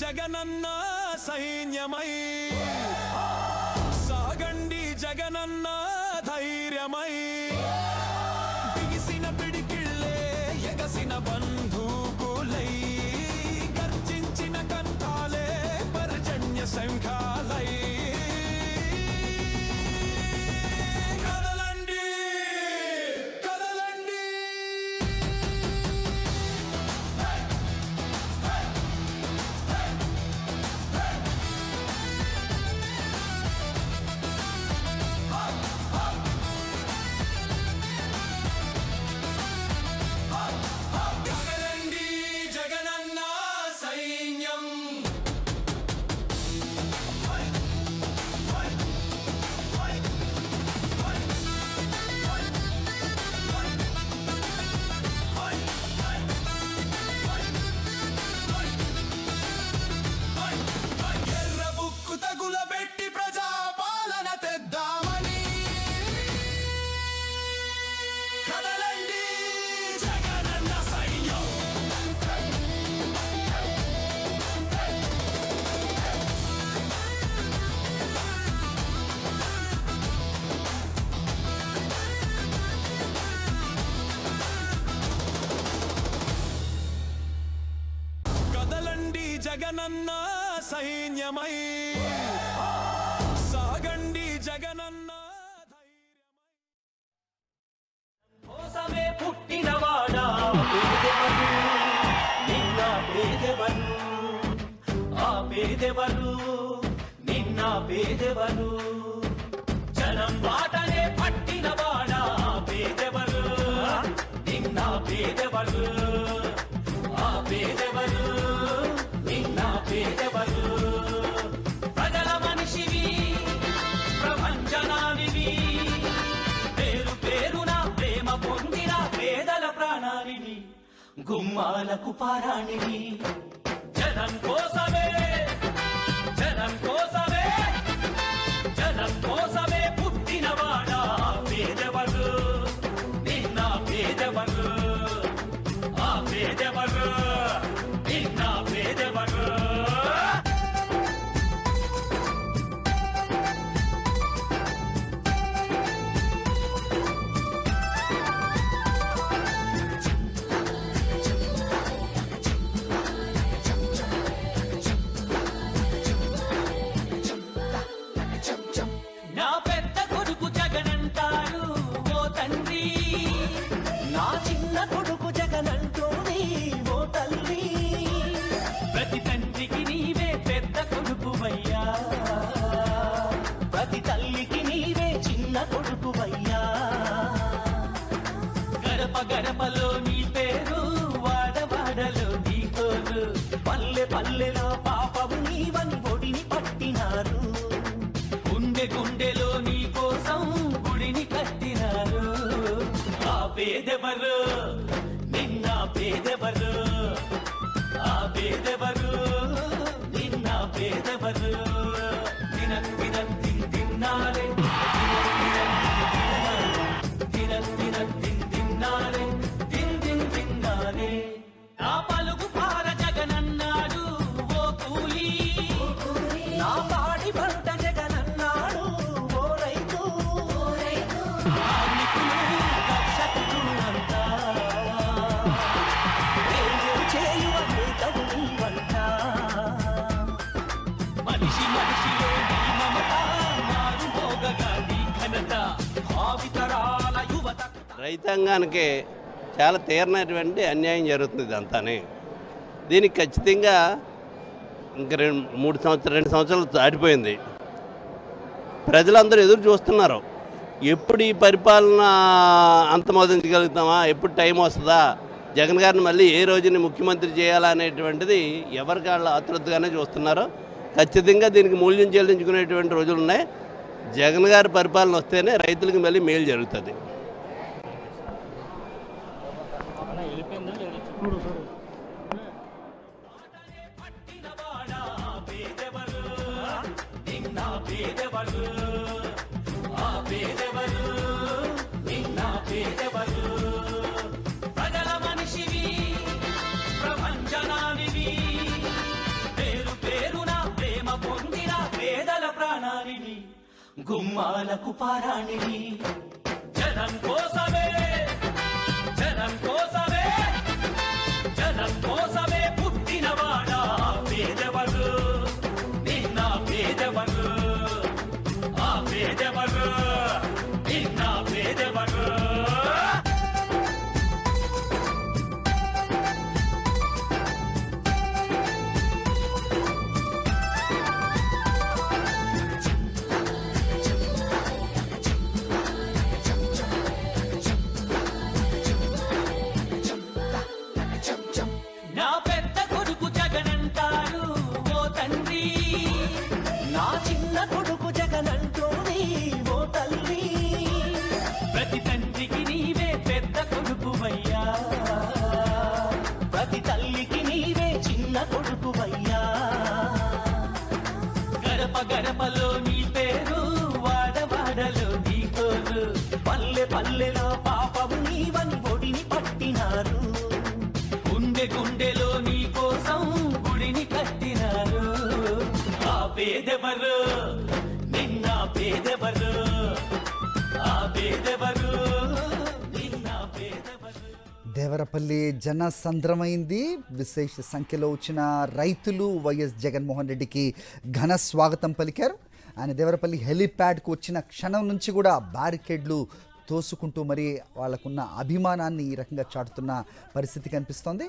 జగనన్న సైన్యమై సాగండి జగనన్న ధైర్యమై బిగిసిన పిడికిళ్ళే ఎగసిన బంధూకులై గర్జించిన కంఠాలే పర్జన్య శంఖాలై జగనన్న సైన్యమై సాగండి జగనన్న కోసమే పుట్టినవాడా నిన్న పేదెవరు ఆ పేదెవరు నిన్న పేదెవరు జనం బాటనే పట్టినవాడా పేదెవరు నిన్న పేదెవరు ఆ పేదెవరు పేదెవరు ప్రజల మనిషివి ప్రపంచనానివి పేరు పేరున ప్రేమ పొందిన పేదల ప్రాణానివి గుమ్మాలకు పారాణివి జనం కోసమే జనం కోసమే జనం కోసమే పుట్టినవాడా పేదెవరు నిన్న పేదెవరు ఆ పేదెవరు నిన్న పేదెవరు నా పెద్ద కొడుకు జగనంటాడు ఓ తండ్రి నా చిన్న కొడుకు జగనంటోని ఓ తల్లి ప్రతి తండ్రికి నీవే పెద్ద కొడుకువయ్యా ప్రతి తల్లికి నీవే చిన్న కొడుకువయ్యా గడప గడపలో నీ పేరు వాడవాడలో నీ కోరు పల్లె పల్లెలో పాపము నీవని ఒడిని పట్టినారు గుండె గుండెలో నీ కోసం గుడిని కట్టినారు ఆ పేదెవరు నిన్న పేదెవరు ఆ పేదెవరు నిన్న పేదెవరు తిన్నారే తిన్నారే తిన్నారే నా పలుగు పార జగనన్నాడు ఓ కూలి నా పాడి పంట జగనన్నాడు ఓ రైతు దర్శకుడు అంతా చేయువ వంట మనిషి మనిషిలో నీ మమత మారు మోగగా నీ ఘనత భావితరాల యువత రైతాంగానికి చాలా తీరనటువంటి అన్యాయం జరుగుతుంది ఇదంతానే. దీనికి ఖచ్చితంగా ఇంక 2 సంవత్సరాలు దాటిపోయింది. ప్రజలందరూ ఎదురు చూస్తున్నారు. ఎప్పుడు ఈ పరిపాలన అంతమొదించగలుగుతామా, ఎప్పుడు టైం వస్తుందా, జగన్ గారిని మళ్ళీ ఏ రోజుని ముఖ్యమంత్రి చేయాలా అనేటువంటిది ఎవరికి వాళ్ళు ఆతృతగానే చూస్తున్నారు. ఖచ్చితంగా దీనికి మూల్యం చెల్లించుకునేటువంటి రోజులు ఉన్నాయి. జగన్ గారి పరిపాలన వస్తేనే రైతులకు మళ్ళీ మేలు జరుగుతుంది. ప్రజల మనిషివి, ప్రపంచనానివి, పేరు పేరున ప్రేమ పొందిన పేదల ప్రాణానివి, గుమ్మాలకు పారాణివి. జనం కోసమే, జనం కోసమే, జనం కోసమే పుట్టినవాడా పేదవడు, నిన్న పేదవడు, ఆ పేదవడు, నిన్న పేదవడు. నా పెద్ద కొడుకు జగనంటాడు ఓ తండ్రి, నా చిన్న కొడుకు జగనంటోని ఓ తల్లి. ప్రతి తండ్రికి నీవే పెద్ద కొడుకువయ్యా, ప్రతి తల్లికి నీవే చిన్న కొడుకువయ్యా. గడప గడపలో నీ పేరు, వాడవాడలో నీ కోరు, పల్లె పల్లెలో పాపము నీవని ఒడిని పట్టినారు, గుండె గుండెలో నీ కోసం గుడిని కట్టినారు. ఆ పేదెవరు, నిన్న పేదెవరు, ఆ పేదెవరు, నిన్న పేదెవరు. దేవరపల్లి జనసంద్రమైంది. విశేష సంఖ్యలో వచ్చిన రైతులు వైఎస్ జగన్మోహన్ రెడ్డికి ఘన స్వాగతం పలికారు. ఆయన దేవరపల్లి హెలీప్యాడ్కు వచ్చిన క్షణం నుంచి కూడా బ్యారికేడ్లు తోసుకుంటూ మరి వాళ్ళకున్న అభిమానాన్ని ఈ రకంగా చాటుతున్న పరిస్థితి కనిపిస్తోంది.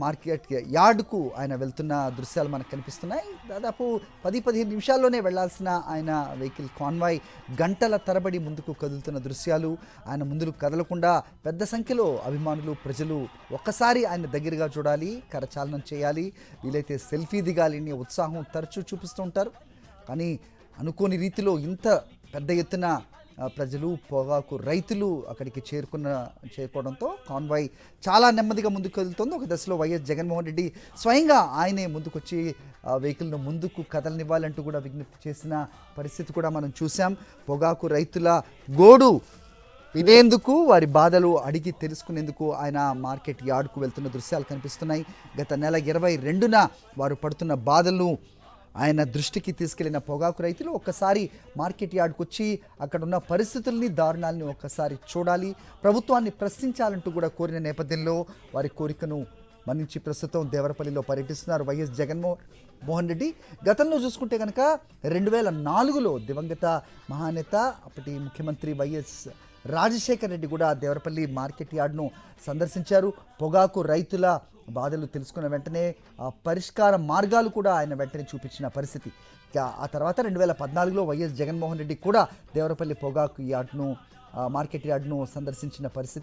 మార్కెట్ యార్డుకు ఆయన వెళ్తున్న దృశ్యాలు మనకు కనిపిస్తున్నాయి. దాదాపు 10-15 నిమిషాల్లోనే వెళ్లాల్సిన ఆయన వెహికల్ కాన్వాయ్ గంటల తరబడి ముందుకు కదులుతున్న దృశ్యాలు, ఆయన ముందుకు కదలకుండా పెద్ద సంఖ్యలో అభిమానులు, ప్రజలు ఒక్కసారి ఆయన దగ్గరగా చూడాలి, కరచాలనం చేయాలి, వీలైతే సెల్ఫీ దిగాలి అనే ఉత్సాహం తరచూ చూపిస్తూ ఉంటారు. కానీ అనుకోని రీతిలో ఇంత పెద్ద ఎత్తున ప్రజలు, పొగాకు రైతులు అక్కడికి చేరుకోవడంతో కాన్వాయ్ చాలా నెమ్మదిగా ముందుకు కదులుతోంది. ఒక దశలో వైఎస్ జగన్మోహన్ రెడ్డి స్వయంగా ఆయనే ముందుకొచ్చి వెహికల్ను ముందుకు కదలనివ్వాలంటూ కూడా విజ్ఞప్తి చేసిన పరిస్థితి కూడా మనం చూసాం. పొగాకు రైతుల గోడు వినేందుకు, వారి బాధలు అడిగి తెలుసుకునేందుకు ఆయన మార్కెట్ యార్డ్కు వెళ్తున్న దృశ్యాలు కనిపిస్తున్నాయి. గత నెల 22న వారు పడుతున్న బాధలను ఆయన దృష్టికి తీసుకెళ్లిన పొగాకు రైతులు ఒక్కసారి మార్కెట్ యార్డ్కి వచ్చి అక్కడ ఉన్న పరిస్థితుల్ని, దారుణాలని ఒక్కసారి చూడాలి, ప్రభుత్వాన్ని ప్రశ్నించాలంటూ కూడా కోరిన నేపథ్యంలో వారి కోరికను మన్నించి ప్రస్తుతం దేవరపల్లిలో పర్యటిస్తున్నారు వైఎస్ జగన్మోహన్ రెడ్డి. గతంలో చూసుకుంటే కనుక 2004లో దివంగత మహానేత అప్పటి ముఖ్యమంత్రి వైఎస్ రాజశేఖర్ రెడ్డి కూడా దేవరపల్లి మార్కెట్ యార్డ్ను సందర్శించారు. పొగాకు రైతుల బాధలు తెలుసుకున్న వెంటనే పరిష్కార మార్గాలు కూడా ఆయన వెంటనే చూపించిన పరిస్థితి. ఆ తర్వాత 2014లో వైఎస్ జగన్మోహన్ రెడ్డి కూడా దేవరపల్లి పొగాకు యార్డ్ను, మార్కెట్ యార్డ్ను సందర్శించిన పరిస్థితి.